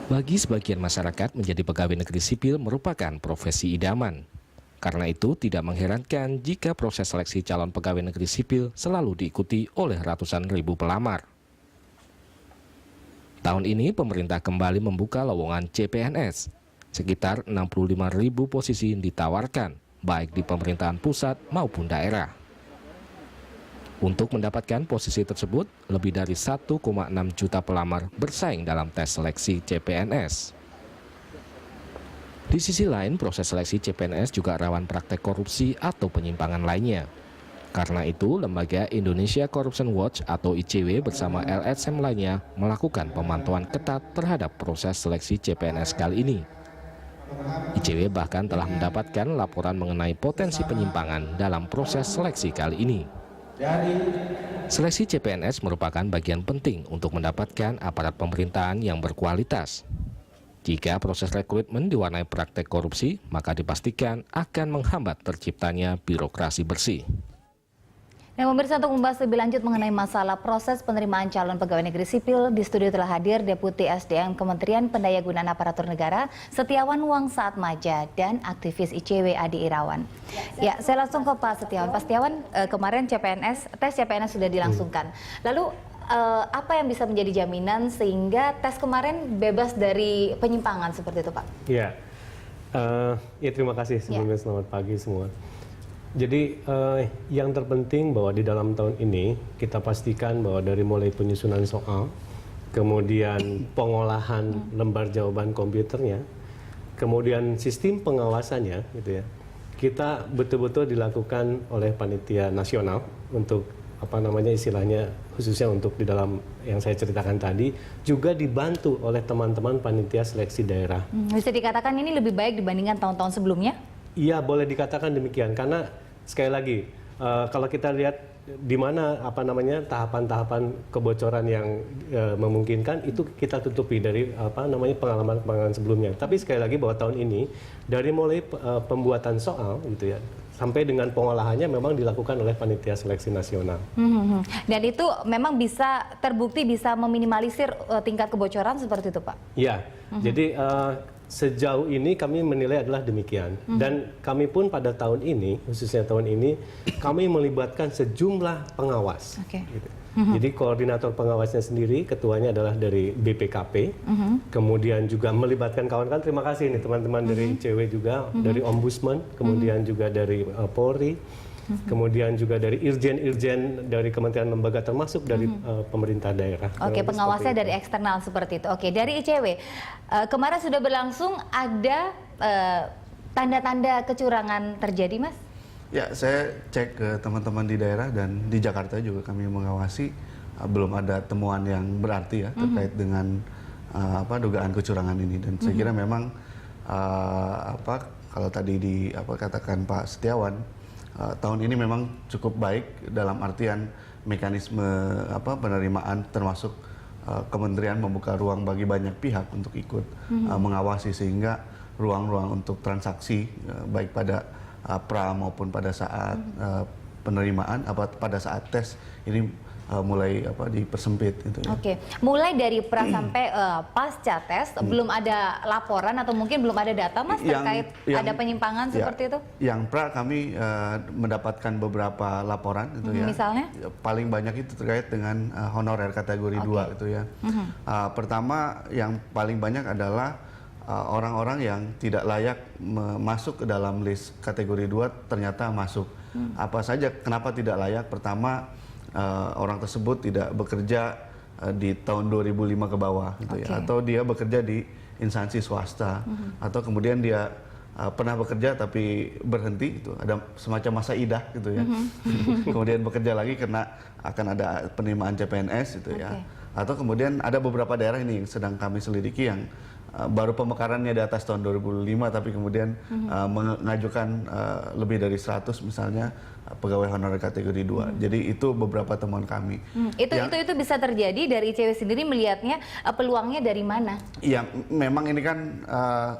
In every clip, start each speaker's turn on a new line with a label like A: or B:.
A: Bagi sebagian masyarakat, menjadi pegawai negeri sipil merupakan profesi idaman. Karena itu, tidak mengherankan jika proses seleksi calon pegawai negeri sipil selalu diikuti oleh ratusan ribu pelamar. Tahun ini, pemerintah kembali membuka lowongan CPNS. Sekitar 65.000 posisi ditawarkan, baik di pemerintahan pusat maupun daerah. Untuk mendapatkan posisi tersebut, lebih dari 1,6 juta pelamar bersaing dalam tes seleksi CPNS. Di sisi lain, proses seleksi CPNS juga rawan praktek korupsi atau penyimpangan lainnya. Karena itu, Lembaga Indonesia Corruption Watch atau ICW bersama LSM lainnya melakukan pemantauan ketat terhadap proses seleksi CPNS kali ini. ICW bahkan telah mendapatkan laporan mengenai potensi penyimpangan dalam proses seleksi kali ini. Seleksi CPNS merupakan bagian penting untuk mendapatkan aparat pemerintahan yang berkualitas. Jika proses rekrutmen diwarnai praktek korupsi, maka dipastikan akan menghambat terciptanya birokrasi bersih.
B: Nah, pemirsa, untuk membahas lebih lanjut mengenai masalah proses penerimaan calon pegawai negeri sipil, di studio telah hadir Deputi SDM Kementerian Pendayagunaan Aparatur Negara, Setiawan Wangsaatmadja, dan aktivis ICW Adi Irawan. Ya, saya langsung ke Pak Setiawan. Pak Setiawan, kemarin tes CPNS sudah dilangsungkan. Lalu, apa yang bisa menjadi jaminan sehingga tes kemarin bebas dari penyimpangan seperti itu, Pak?
C: Ya, terima kasih sebelumnya. Selamat pagi semua. Jadi yang terpenting bahwa di dalam tahun ini kita pastikan bahwa dari mulai penyusunan soal, kemudian pengolahan lembar jawaban komputernya, kemudian sistem pengawasannya, gitu ya, kita betul-betul dilakukan oleh panitia nasional untuk istilahnya khususnya untuk di dalam yang saya ceritakan tadi, juga dibantu oleh teman-teman panitia seleksi daerah.
B: Bisa dikatakan ini lebih baik dibandingkan tahun-tahun sebelumnya?
C: Iya, boleh dikatakan demikian karena sekali lagi kalau kita lihat di mana tahapan-tahapan kebocoran yang memungkinkan itu kita tutupi dari pengalaman sebelumnya. Tapi sekali lagi bahwa tahun ini dari mulai pembuatan soal gitu ya sampai dengan pengolahannya memang dilakukan oleh panitia seleksi nasional.
B: Dan itu memang bisa terbukti bisa meminimalisir tingkat kebocoran seperti itu, Pak?
C: Iya. Jadi sejauh ini kami menilai adalah demikian. Dan kami pun pada tahun ini, khususnya tahun ini, kami melibatkan sejumlah pengawas. Gitu. Jadi koordinator pengawasnya sendiri, ketuanya adalah dari BPKP, kemudian juga melibatkan kawan-kawan, terima kasih nih teman-teman dari ICW juga, dari Ombudsman, kemudian juga dari Polri, kemudian juga dari irjen-irjen dari kementerian lembaga termasuk dari pemerintah daerah.
B: Oke, pengawasnya dari eksternal seperti itu. Oke, dari ICW, kemarin sudah berlangsung, ada tanda-tanda kecurangan terjadi, Mas?
D: Ya, saya cek ke teman-teman di daerah dan di Jakarta juga kami mengawasi, belum ada temuan yang berarti ya terkait dengan dugaan kecurangan ini. Dan saya kira memang kalau tadi katakan Pak Setiawan, tahun ini memang cukup baik dalam artian mekanisme penerimaan termasuk kementerian membuka ruang bagi banyak pihak untuk ikut mengawasi sehingga ruang-ruang untuk transaksi baik pada pra maupun pada saat penerimaan pada saat tes ini mulai dipersempit gitu ya.
B: Oke, mulai dari pra sampai pasca tes belum ada laporan atau mungkin belum ada data, Mas, terkait ada penyimpangan seperti itu?
D: Yang pra kami mendapatkan beberapa laporan gitu ya.
B: Misalnya?
D: Paling banyak itu terkait dengan honorer kategori 2 gitu ya. Pertama yang paling banyak adalah orang-orang yang tidak layak masuk ke dalam list kategori 2 ternyata masuk. Apa saja kenapa tidak layak? Pertama, orang tersebut tidak bekerja di tahun 2005 ke bawah gitu ya, atau dia bekerja di instansi swasta, atau kemudian dia pernah bekerja tapi berhenti, itu ada semacam masa idah gitu ya. Kemudian bekerja lagi karena akan ada penerimaan CPNS gitu ya. Atau kemudian ada beberapa daerah ini yang sedang kami selidiki yang baru pemekarannya di atas tahun 2005 tapi kemudian mengajukan lebih dari 100 misalnya pegawai honorer kategori 2. Jadi itu beberapa temuan kami.
B: Itu bisa terjadi dari ICW sendiri melihatnya peluangnya dari mana?
D: Ya memang ini kan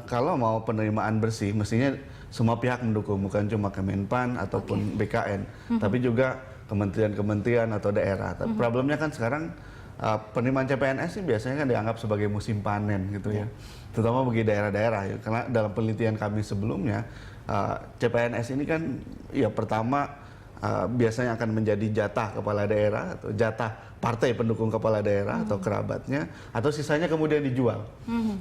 D: kalau mau penerimaan bersih mestinya semua pihak mendukung, bukan cuma Kemenpan ataupun BKN, tapi juga kementerian-kementerian atau daerah. Problemnya kan sekarang penerimaan CPNS ini biasanya kan dianggap sebagai musim panen gitu ya, terutama bagi daerah-daerah ya. Karena dalam penelitian kami sebelumnya, CPNS ini kan ya pertama biasanya akan menjadi jatah kepala daerah atau jatah partai pendukung kepala daerah atau kerabatnya, atau sisanya kemudian dijual.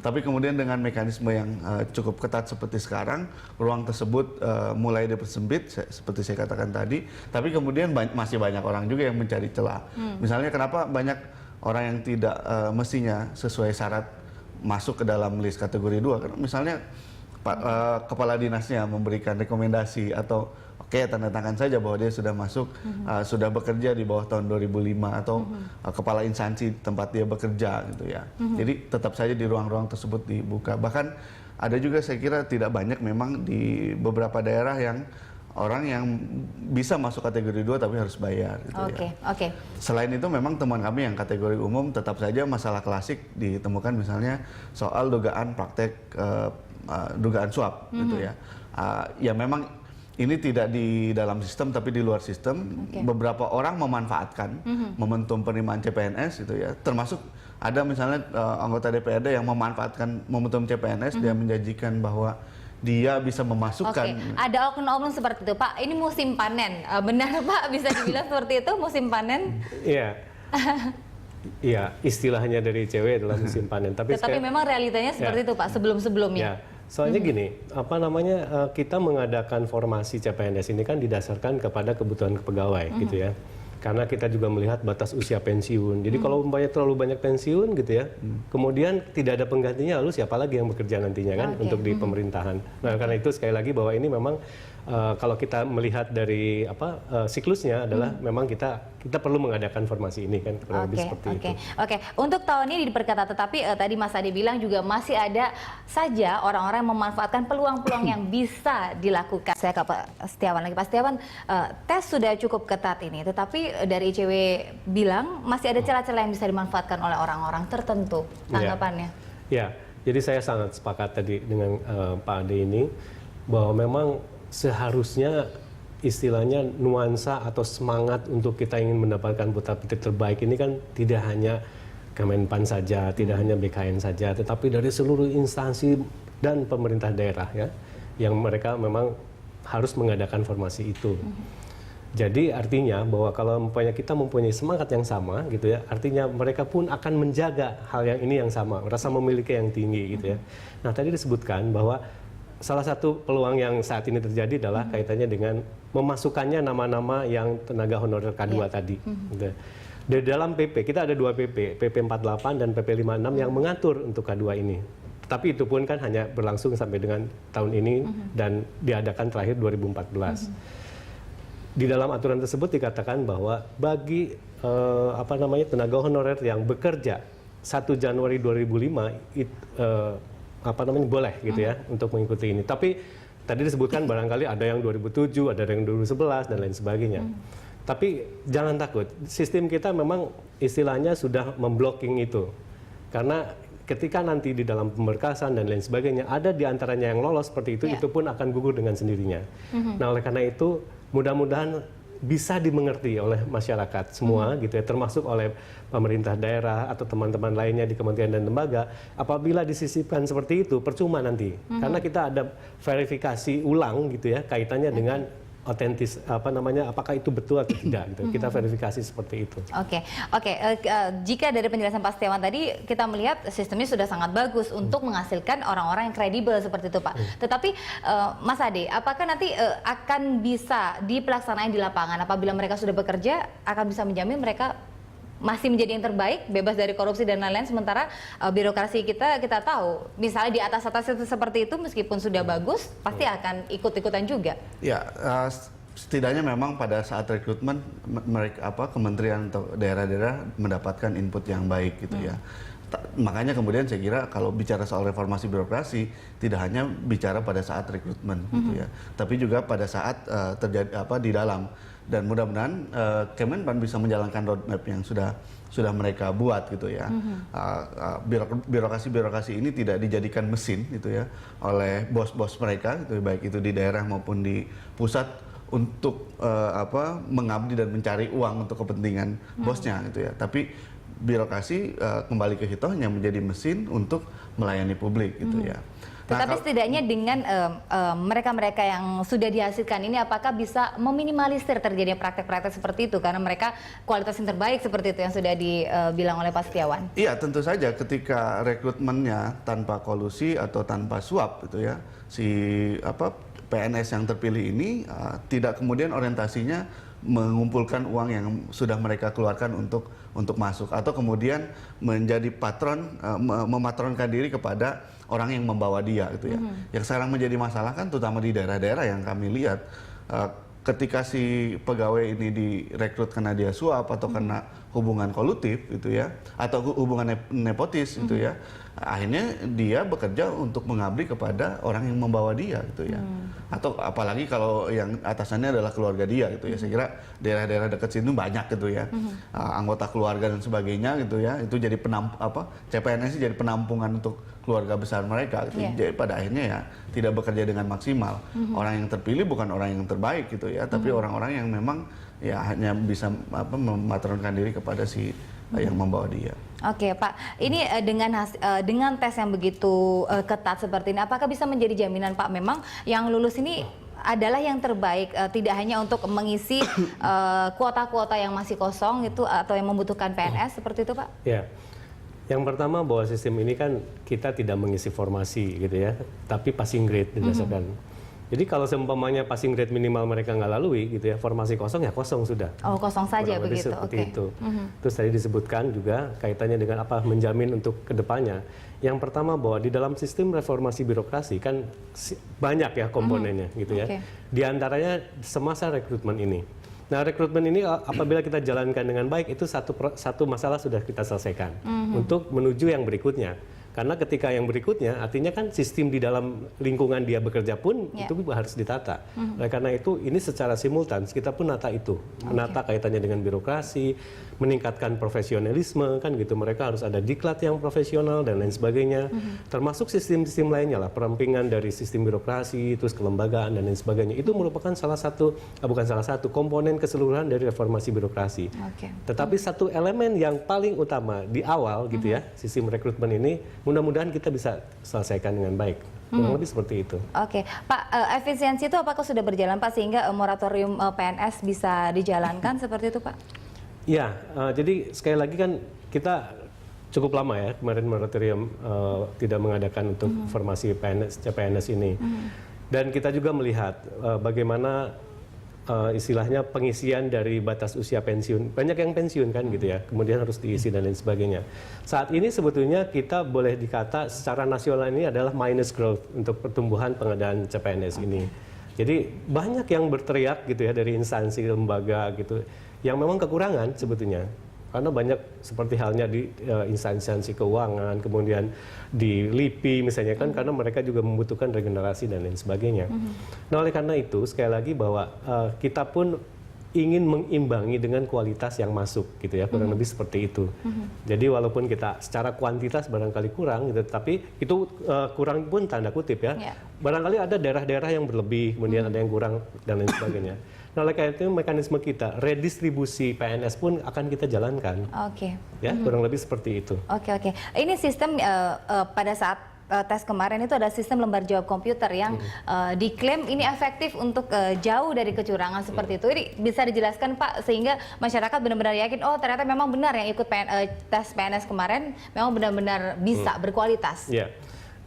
D: Tapi kemudian dengan mekanisme yang cukup ketat seperti sekarang, ruang tersebut mulai dipersempit seperti saya katakan tadi. Tapi kemudian masih banyak orang juga yang mencari celah. Misalnya kenapa banyak orang yang tidak mestinya sesuai syarat masuk ke dalam list kategori 2, karena misalnya kepala dinasnya memberikan rekomendasi atau tanda tangan saja bahwa dia sudah masuk, sudah bekerja di bawah tahun 2005 atau kepala instansi tempat dia bekerja gitu ya. Jadi tetap saja di ruang-ruang tersebut dibuka. Bahkan ada juga saya kira tidak banyak memang di beberapa daerah yang orang yang bisa masuk kategori 2 tapi harus bayar gitu ya. Selain itu memang temuan kami yang kategori umum tetap saja masalah klasik ditemukan, misalnya soal dugaan praktek dugaan suap gitu ya. Ya memang ini tidak di dalam sistem tapi di luar sistem. Beberapa orang memanfaatkan momentum penerimaan CPNS itu ya, termasuk ada misalnya anggota DPRD yang memanfaatkan momentum CPNS, dia menjanjikan bahwa dia bisa memasukkan.
B: Ada oknum-oknum seperti itu, Pak. Ini musim panen, benar Pak? Bisa dibilang seperti itu, musim panen?
C: Iya. Iya, istilahnya dari ICW adalah musim panen. Tapi
B: memang realitanya seperti itu, Pak, sebelum-sebelumnya.
C: Ya. Soalnya gini, kita mengadakan formasi CPNS ini kan didasarkan kepada kebutuhan pegawai gitu ya. Karena kita juga melihat batas usia pensiun. Jadi kalau umpamanya terlalu banyak pensiun gitu ya, kemudian tidak ada penggantinya, lalu siapa lagi yang bekerja nantinya kan untuk di pemerintahan. Nah, karena itu sekali lagi bahwa ini memang kalau kita melihat dari siklusnya adalah memang kita perlu mengadakan formasi ini kan, kurang lebih seperti itu.
B: Oke, untuk tahun ini diperketat, tetapi tadi Mas Ade bilang juga masih ada saja orang-orang yang memanfaatkan peluang-peluang yang bisa dilakukan. Saya ke Pak Setiawan lagi. Pak Setiawan, tes sudah cukup ketat ini, tetapi dari ICW bilang masih ada celah-celah yang bisa dimanfaatkan oleh orang-orang tertentu. Tanggapannya?
C: Ya, jadi saya sangat sepakat tadi dengan Pak Ade ini, bahwa memang seharusnya istilahnya nuansa atau semangat untuk kita ingin mendapatkan putra-putri terbaik ini kan tidak hanya Kemenpan saja, tidak hanya BKN saja, tetapi dari seluruh instansi dan pemerintah daerah ya, yang mereka memang harus mengadakan formasi itu. Jadi artinya bahwa kalau kita mempunyai semangat yang sama gitu ya, artinya mereka pun akan menjaga hal yang ini yang sama, rasa memiliki yang tinggi gitu ya. Nah, tadi disebutkan bahwa salah satu peluang yang saat ini terjadi adalah kaitannya dengan memasukkannya nama-nama yang tenaga honorer K2 tadi. Gitu. Di dalam PP, kita ada 2 PP, PP 48 dan PP 56 yang mengatur untuk K2 ini. Tapi itu pun kan hanya berlangsung sampai dengan tahun ini dan diadakan terakhir 2014. Di dalam aturan tersebut dikatakan bahwa bagi tenaga honorer yang bekerja 1 Januari 2005 boleh gitu ya untuk mengikuti ini. Tapi tadi disebutkan barangkali ada yang 2007, ada yang 2011 dan lain sebagainya. Tapi jangan takut, sistem kita memang istilahnya sudah memblocking itu. Karena ketika nanti di dalam pemberkasan dan lain sebagainya ada di antaranya yang lolos seperti itu pun akan gugur dengan sendirinya. Nah, oleh karena itu mudah-mudahan bisa dimengerti oleh masyarakat semua gitu ya, termasuk oleh pemerintah daerah atau teman-teman lainnya di kementerian dan lembaga. Apabila disisipkan seperti itu percuma nanti, karena kita ada verifikasi ulang gitu ya kaitannya dengan otentis apakah itu betul atau tidak gitu. Kita verifikasi seperti itu.
B: Jika dari penjelasan Pak Setiawan tadi kita melihat sistemnya sudah sangat bagus untuk menghasilkan orang-orang yang kredibel seperti itu, Pak. Tetapi Mas Ade, apakah nanti akan bisa dipelaksanakan di lapangan apabila mereka sudah bekerja, akan bisa menjamin mereka masih menjadi yang terbaik, bebas dari korupsi dan lain-lain, sementara birokrasi kita tahu, misalnya di atas-atas itu seperti itu meskipun sudah bagus, pasti akan ikut-ikutan juga.
D: Ya, setidaknya memang pada saat rekrutmen mereka kementerian atau daerah-daerah mendapatkan input yang baik gitu ya. Makanya kemudian saya kira kalau bicara soal reformasi birokrasi tidak hanya bicara pada saat rekrutmen gitu ya, tapi juga pada saat terjadi di dalam. Dan mudah-mudahan Kemenpan bisa menjalankan roadmap yang sudah mereka buat gitu ya. Birokrasi ini tidak dijadikan mesin gitu ya oleh bos-bos mereka gitu, baik itu di daerah maupun di pusat untuk mengabdi dan mencari uang untuk kepentingan bosnya gitu ya. Tapi birokrasi kembali ke kita hanya menjadi mesin untuk melayani publik gitu ya.
B: Tetapi setidaknya dengan mereka-mereka yang sudah dihasilkan ini apakah bisa meminimalisir terjadinya praktek-praktek seperti itu karena mereka kualitas yang terbaik seperti itu yang sudah dibilang oleh Pak Setiawan?
D: Iya, tentu saja ketika rekrutmennya tanpa kolusi atau tanpa suap gitu ya, si PNS yang terpilih ini tidak kemudian orientasinya mengumpulkan uang yang sudah mereka keluarkan untuk masuk atau kemudian menjadi patron, mematronkan diri kepada orang yang membawa dia gitu ya. Yang sekarang menjadi masalah kan terutama di daerah-daerah yang kami lihat ketika si pegawai ini direkrut karena dia suap atau karena hubungan kolutif gitu ya atau hubungan nepotis gitu ya, akhirnya dia bekerja untuk mengabdi kepada orang yang membawa dia gitu ya. Atau apalagi kalau yang atasannya adalah keluarga dia gitu ya. Saya kira daerah-daerah dekat sini banyak gitu ya. Anggota keluarga dan sebagainya gitu ya. Itu jadi CPNS jadi penampungan untuk keluarga besar mereka gitu. Jadi pada akhirnya ya tidak bekerja dengan maksimal. Orang yang terpilih bukan orang yang terbaik gitu ya, tapi orang-orang yang memang ya hanya bisa mematronkan diri kepada si yang membawa dia.
B: Oke Pak, ini dengan tes yang begitu ketat seperti ini, apakah bisa menjadi jaminan Pak memang yang lulus ini adalah yang terbaik, tidak hanya untuk mengisi kuota-kuota yang masih kosong itu atau yang membutuhkan PNS seperti itu Pak?
C: Ya, yang pertama bahwa sistem ini kan kita tidak mengisi formasi gitu ya, tapi passing grade didasarkan. Jadi kalau seumpamanya passing grade minimal mereka nggak lalui gitu ya, formasi kosong ya kosong sudah.
B: Oh kosong saja begitu,
C: seperti itu. Terus tadi disebutkan juga kaitannya dengan apa menjamin untuk kedepannya. Yang pertama bahwa di dalam sistem reformasi birokrasi kan banyak ya komponennya gitu ya. Di antaranya semasa rekrutmen ini. Nah rekrutmen ini apabila kita jalankan dengan baik itu satu masalah sudah kita selesaikan untuk menuju yang berikutnya. Karena ketika yang berikutnya, artinya kan sistem di dalam lingkungan dia bekerja pun itu harus ditata. Oleh karena itu, ini secara simultan kita pun menata itu, menata kaitannya dengan birokrasi, meningkatkan profesionalisme kan gitu. Mereka harus ada diklat yang profesional dan lain sebagainya. Termasuk sistem-sistem lainnya lah, perampingan dari sistem birokrasi, terus kelembagaan dan lain sebagainya. Itu merupakan bukan salah satu komponen keseluruhan dari reformasi birokrasi. Tetapi satu elemen yang paling utama di awal gitu ya, sistem rekrutmen ini mudah-mudahan kita bisa selesaikan dengan baik. Kurang lebih seperti itu.
B: Oke, Pak, efisiensi itu apakah sudah berjalan Pak sehingga moratorium PNS bisa dijalankan seperti itu Pak?
C: Ya, jadi sekali lagi kan kita cukup lama ya kemarin moratorium tidak mengadakan untuk formasi CPNS ini. Dan kita juga melihat bagaimana istilahnya pengisian dari batas usia pensiun. Banyak yang pensiun kan gitu ya, kemudian harus diisi dan lain sebagainya. Saat ini sebetulnya kita boleh dikata secara nasional ini adalah minus growth untuk pertumbuhan pengadaan CPNS ini. Jadi banyak yang berteriak gitu ya dari instansi, lembaga gitu, yang memang kekurangan sebetulnya. Karena banyak seperti halnya di instansi keuangan, kemudian di LIPI misalnya kan, karena mereka juga membutuhkan regenerasi dan lain sebagainya. Nah oleh karena itu sekali lagi bahwa kita pun ingin mengimbangi dengan kualitas yang masuk gitu ya, kurang lebih seperti itu. Jadi walaupun kita secara kuantitas barangkali kurang gitu, tapi itu kurang pun tanda kutip ya. Barangkali ada daerah-daerah yang berlebih, kemudian ada yang kurang dan lain sebagainya. Nah, oleh karena itu mekanisme kita, redistribusi PNS pun akan kita jalankan. Ya, kurang lebih seperti itu.
B: Ini sistem pada saat tes kemarin itu ada sistem lembar jawab komputer yang diklaim ini efektif untuk jauh dari kecurangan seperti itu. Ini bisa dijelaskan Pak sehingga masyarakat benar-benar yakin oh ternyata memang benar yang ikut tes PNS kemarin memang benar-benar bisa berkualitas.
C: Ya.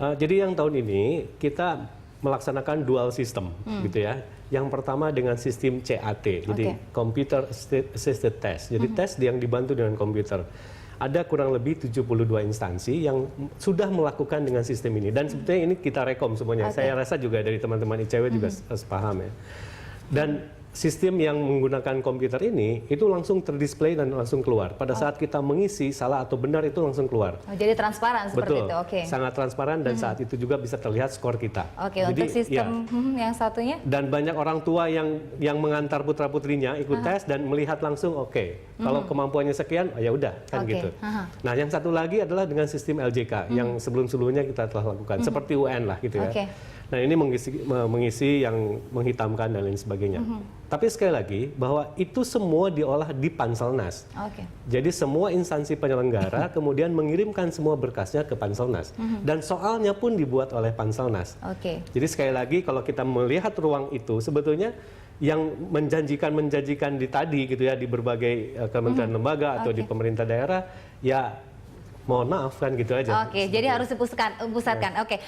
C: Jadi yang tahun ini kita melaksanakan dual system gitu ya. Yang pertama dengan sistem CAT, jadi Computer Assisted Test. Jadi tes yang dibantu dengan komputer. Ada kurang lebih 72 instansi yang sudah melakukan dengan sistem ini. Dan sebetulnya ini kita rekom semuanya. Saya rasa juga dari teman-teman ICW juga sepaham ya. Dan sistem yang menggunakan komputer ini itu langsung terdisplay dan langsung keluar. Pada saat kita mengisi salah atau benar itu langsung keluar.
B: Jadi transparan seperti itu.
C: Sangat transparan dan saat itu juga bisa terlihat skor kita.
B: Jadi, untuk sistem yang satunya?
C: Dan banyak orang tua yang mengantar putra-putrinya ikut tes dan melihat langsung kalau kemampuannya sekian ya udah kan gitu. Nah, yang satu lagi adalah dengan sistem LJK yang sebelum-sebelumnya kita telah lakukan seperti UN lah gitu ya. Nah, ini mengisi yang menghitamkan dan lain sebagainya. Tapi sekali lagi bahwa itu semua diolah di Panselnas.
B: Oke.
C: Jadi semua instansi penyelenggara kemudian mengirimkan semua berkasnya ke Panselnas. Dan soalnya pun dibuat oleh Panselnas.
B: Oke.
C: Jadi sekali lagi kalau kita melihat ruang itu sebetulnya yang menjanjikan di tadi gitu ya di berbagai kementerian lembaga atau di pemerintah daerah ya mohon maaf kan gitu aja.
B: Oke, jadi harus dipusatkan. Oke,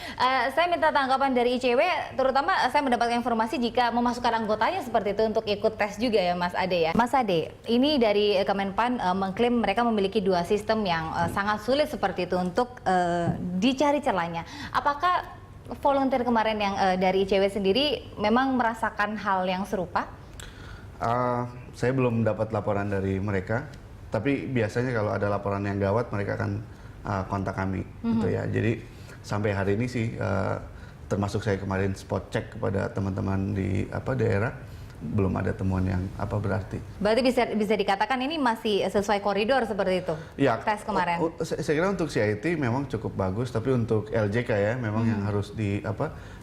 B: saya minta tanggapan dari ICW, terutama saya mendapatkan informasi jika memasukkan anggotanya seperti itu untuk ikut tes juga ya, Mas Ade ya. Mas Ade, ini dari Kemenpan mengklaim mereka memiliki 2 sistem yang sangat sulit seperti itu untuk dicari celahnya. Apakah volunteer kemarin yang dari ICW sendiri memang merasakan hal yang serupa?
D: Saya belum mendapat laporan dari mereka. Tapi biasanya kalau ada laporan yang gawat mereka akan kontak kami gitu ya. Jadi sampai hari ini sih termasuk saya kemarin spot check kepada teman-teman di daerah belum ada temuan yang berarti.
B: Berarti bisa dikatakan ini masih sesuai koridor seperti itu.
D: Ya,
B: tes kemarin.
D: Saya kira untuk CIT memang cukup bagus, tapi untuk LJK ya memang yang harus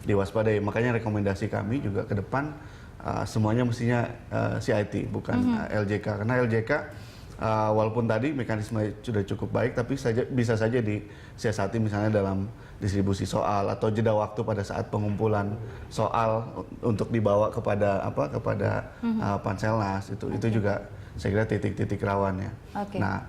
D: diwaspadai. Makanya rekomendasi kami juga ke depan semuanya mestinya CIT bukan LJK, karena LJK walaupun tadi mekanisme sudah cukup baik, tapi bisa saja disiasati misalnya dalam distribusi soal atau jeda waktu pada saat pengumpulan soal untuk dibawa kepada Panselnas itu juga saya kira titik-titik rawannya.
B: Okay.
D: Nah,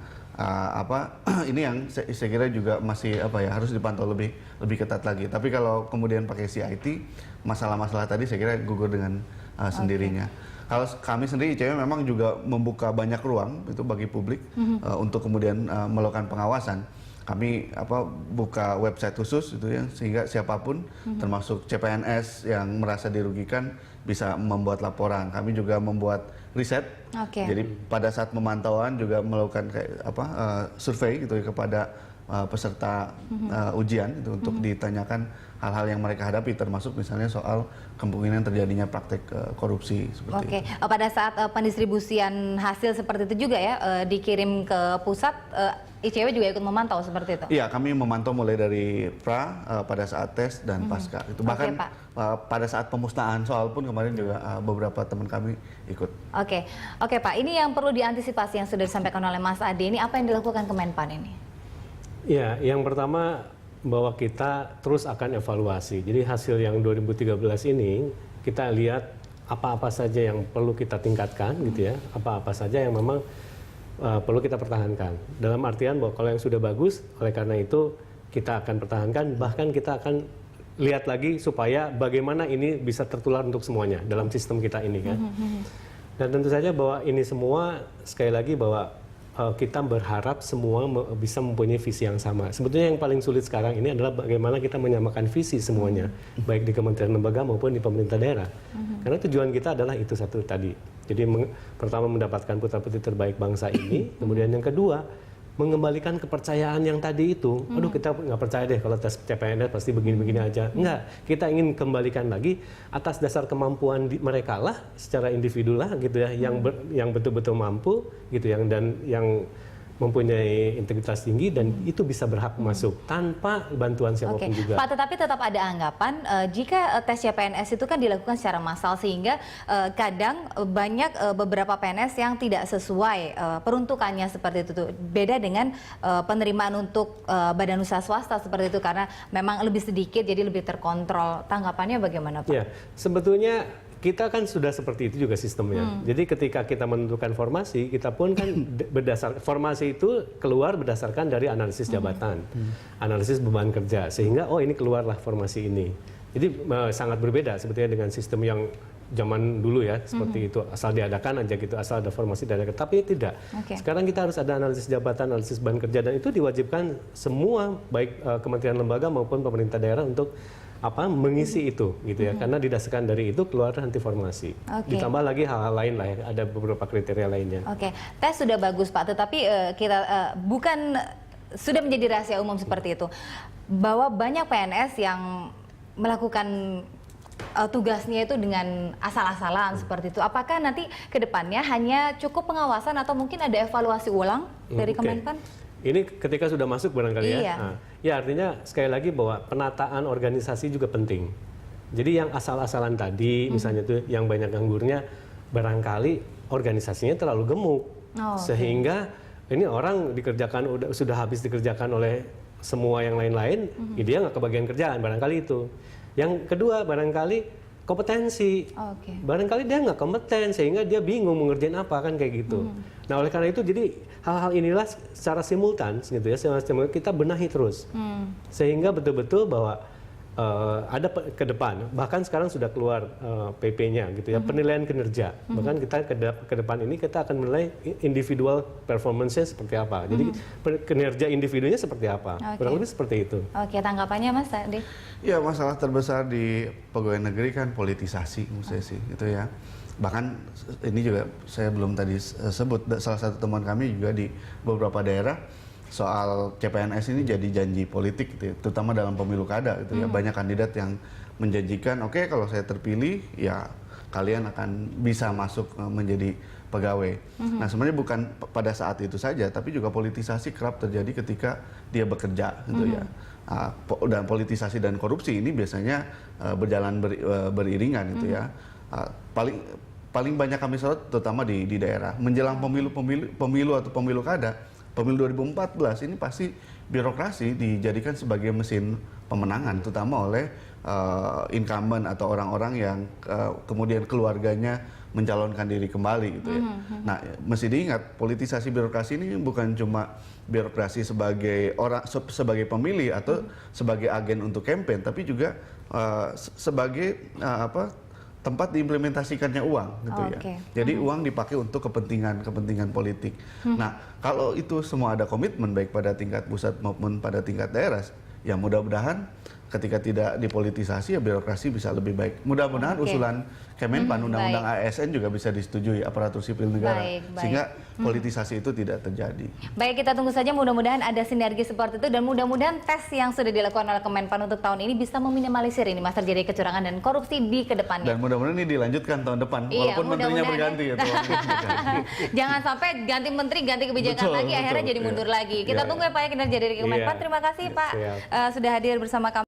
D: ini yang saya kira juga masih harus dipantau lebih ketat lagi. Tapi kalau kemudian pakai CIT, masalah-masalah tadi saya kira gugur dengan sendirinya. Kalau kami sendiri ICW memang juga membuka banyak ruang itu bagi publik untuk kemudian melakukan pengawasan. Kami buka website khusus itu ya, sehingga siapapun termasuk CPNS yang merasa dirugikan bisa membuat laporan. Kami juga membuat riset. Jadi pada saat pemantauan juga melakukan survei gitu ya, kepada peserta ujian itu untuk ditanyakan hal-hal yang mereka hadapi, termasuk misalnya soal kemungkinan terjadinya praktek korupsi seperti itu.
B: Pada saat pendistribusian hasil seperti itu juga ya dikirim ke pusat, ICW juga ikut memantau seperti itu? Iya,
D: kami memantau mulai dari pada saat tes dan pasca. Itu bahkan pada saat pemusnahan soal pun kemarin juga beberapa teman kami ikut. Oke
B: Pak, ini yang perlu diantisipasi yang sudah disampaikan oleh Mas Ade ini, apa yang dilakukan Kemenpan ini?
C: Ya, yang pertama bahwa kita terus akan evaluasi. Jadi hasil yang 2013 ini kita lihat apa-apa saja yang perlu kita tingkatkan gitu ya, apa-apa saja yang memang perlu kita pertahankan. Dalam artian bahwa kalau yang sudah bagus, oleh karena itu kita akan pertahankan, bahkan kita akan lihat lagi supaya bagaimana ini bisa tertular untuk semuanya dalam sistem kita ini kan. Dan tentu saja bahwa ini semua sekali lagi bahwa kita berharap semua bisa mempunyai visi yang sama. Sebetulnya yang paling sulit sekarang ini adalah bagaimana kita menyamakan visi semuanya, baik di kementerian lembaga maupun di pemerintah daerah. Karena tujuan kita adalah itu satu tadi. Jadi pertama mendapatkan putra-putri terbaik bangsa ini, kemudian yang kedua mengembalikan kepercayaan yang tadi itu. Aduh, kita nggak percaya deh kalau tes CPNS pasti begini-begini aja. Enggak, kita ingin kembalikan lagi atas dasar kemampuan mereka lah, secara individu lah gitu ya, yang betul-betul mampu gitu, yang mempunyai integritas tinggi dan itu bisa berhak masuk tanpa bantuan siapapun juga.
B: Pak, tetapi tetap ada anggapan jika tes CPNS itu kan dilakukan secara massal sehingga kadang banyak beberapa PNS yang tidak sesuai peruntukannya seperti itu. Beda dengan penerimaan untuk badan usaha swasta seperti itu karena memang lebih sedikit jadi lebih terkontrol. Tanggapannya bagaimana, Pak?
C: Ya, sebetulnya kita kan sudah seperti itu juga sistemnya. Jadi ketika kita menentukan formasi, kita pun kan formasi itu keluar berdasarkan dari analisis jabatan, analisis beban kerja, sehingga ini keluarlah formasi ini. Jadi sangat berbeda sebetulnya dengan sistem yang zaman dulu ya, seperti itu asal diadakan aja gitu, asal ada formasi diadakan. Tapi tidak. Sekarang kita harus ada analisis jabatan, analisis beban kerja, dan itu diwajibkan semua baik kementerian lembaga maupun pemerintah daerah untuk mengisi itu gitu ya, karena didasarkan dari itu keluar nanti formasi. Ditambah lagi hal-hal lain lah ya, ada beberapa kriteria lainnya.
B: Tes sudah bagus Pak, tetapi kita bukan sudah menjadi rahasia umum seperti itu bahwa banyak PNS yang melakukan tugasnya itu dengan asal-asalan seperti itu. Apakah nanti ke depannya hanya cukup pengawasan atau mungkin ada evaluasi ulang dari Kemenpan?
C: Ini ketika sudah masuk barangkali ya. Ya artinya sekali lagi bahwa penataan organisasi juga penting. Jadi yang asal-asalan tadi misalnya tuh yang banyak nganggurnya barangkali organisasinya terlalu gemuk, sehingga ini orang sudah habis dikerjakan oleh semua yang lain-lain, dia nggak kebagian kerjaan, barangkali itu. Yang kedua barangkali kompetensi, barangkali dia nggak kompeten sehingga dia bingung mengerjain apa kan kayak gitu. Nah oleh karena itu jadi hal-hal inilah secara simultan gitu ya, kita benahi terus sehingga betul-betul bahwa ada ke depan, bahkan sekarang sudah keluar PP-nya gitu ya, penilaian kinerja. Bahkan kita ke depan ini kita akan menilai individual performance-nya seperti apa. Jadi kinerja individunya seperti apa. Kurang lebih seperti itu.
B: Oke, tanggapannya Mas tadi?
D: Ya, masalah terbesar di pegawai negeri kan politisasi menurut saya sih, gitu ya. Bahkan ini juga saya belum tadi sebut, salah satu teman kami juga di beberapa daerah soal CPNS ini jadi janji politik gitu ya, terutama dalam pemilu kada gitu ya. Banyak kandidat yang menjanjikan oke, kalau saya terpilih ya kalian akan bisa masuk menjadi pegawai. Nah sebenarnya bukan pada saat itu saja, tapi juga politisasi kerap terjadi ketika dia bekerja gitu ya. Dan politisasi dan korupsi ini biasanya berjalan beriringan gitu ya. Paling banyak kami sorot terutama di daerah menjelang pemilu atau pemilu kada. Pemilu 2014 ini pasti birokrasi dijadikan sebagai mesin pemenangan, terutama oleh incumbent atau orang-orang yang kemudian keluarganya mencalonkan diri kembali gitu ya. Nah, mesti diingat politisasi birokrasi ini bukan cuma birokrasi sebagai pemilih atau sebagai agen untuk kampanye, tapi juga sebagai tempat diimplementasikannya uang gitu ya. Jadi uang dipakai untuk kepentingan politik. Nah, kalau itu semua ada komitmen baik pada tingkat pusat maupun pada tingkat daerah, ya mudah-mudahan ketika tidak dipolitisasi ya birokrasi bisa lebih baik. Mudah-mudahan usulan Kemenpan Undang-Undang ASN juga bisa disetujui aparatur sipil negara sehingga politisasi itu tidak terjadi.
B: Baik, kita tunggu saja mudah-mudahan ada sinergi seperti itu dan mudah-mudahan tes yang sudah dilakukan oleh Kemenpan untuk tahun ini bisa meminimalisir ini Mas terjadi kecurangan dan korupsi di kedepannya.
D: Dan mudah-mudahan ini dilanjutkan tahun depan walaupun menterinya berganti ya.
B: Jangan sampai ganti menteri, ganti kebijakan lagi akhirnya jadi mundur lagi. Kita tunggu ya Pak ya kinerja dari Kemenpan. Terima kasih Pak sudah hadir bersama kami.